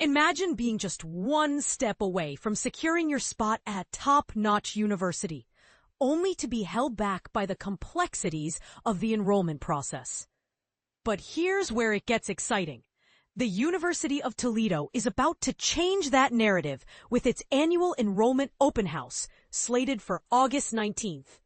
Imagine being just one step away from securing your spot at a top-notch university, only to be held back by the complexities of the enrollment process. But here's where it gets exciting. The University of Toledo is about to change that narrative with its annual enrollment open house, slated for August 19th.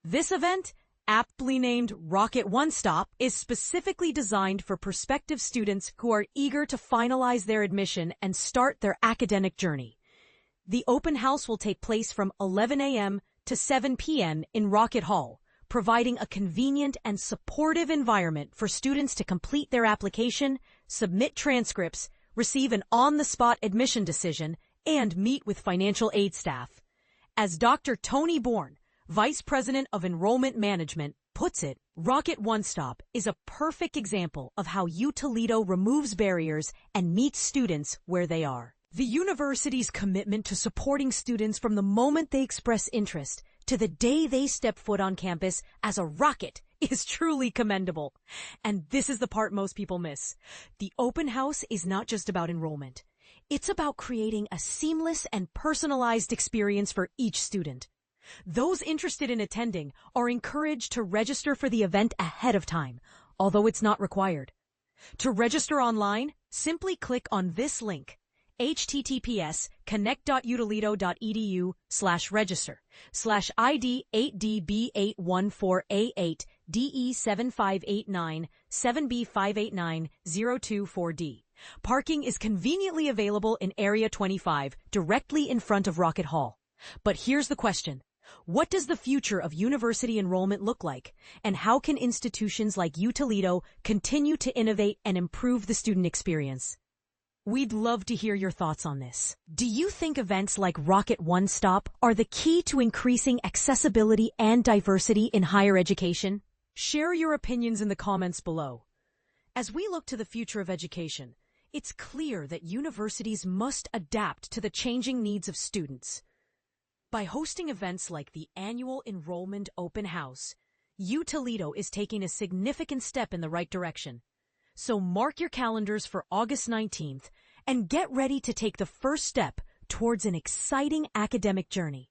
This event, aptly named Rocket One Stop, is specifically designed for prospective students who are eager to finalize their admission and start their academic journey. The open house will take place from 11 a.m. to 7 p.m. in Rocket Hall, providing a convenient and supportive environment for students to complete their application, submit transcripts, receive an on-the-spot admission decision, and meet with financial aid staff. As Dr. Tony Bourne, Vice President of Enrollment Management, puts it, Rocket One Stop is a perfect example of how Utoledo removes barriers and meets students where they are. The university's commitment to supporting students from the moment they express interest to the day they step foot on campus as a rocket is truly commendable. And this is the part most people miss. The open house is not just about enrollment. It's about creating a seamless and personalized experience for each student. Those interested in attending are encouraged to register for the event ahead of time, although it's not required. To register online, simply click on this link, https://connect.utoledo.edu/register/ID 8DB814A8 DE7589 7B589024D. Parking is conveniently available in Area 25, directly in front of Rocket Hall. But here's the question. What does the future of university enrollment look like? And how can institutions like Utoledo continue to innovate and improve the student experience? We'd love to hear your thoughts on this. Do you think events like Rocket One Stop are the key to increasing accessibility and diversity in higher education? Share your opinions in the comments below. As we look to the future of education, it's clear that universities must adapt to the changing needs of students. By hosting events like the annual Enrollment Open House, Utoledo is taking a significant step in the right direction. So mark your calendars for August 19th and get ready to take the first step towards an exciting academic journey.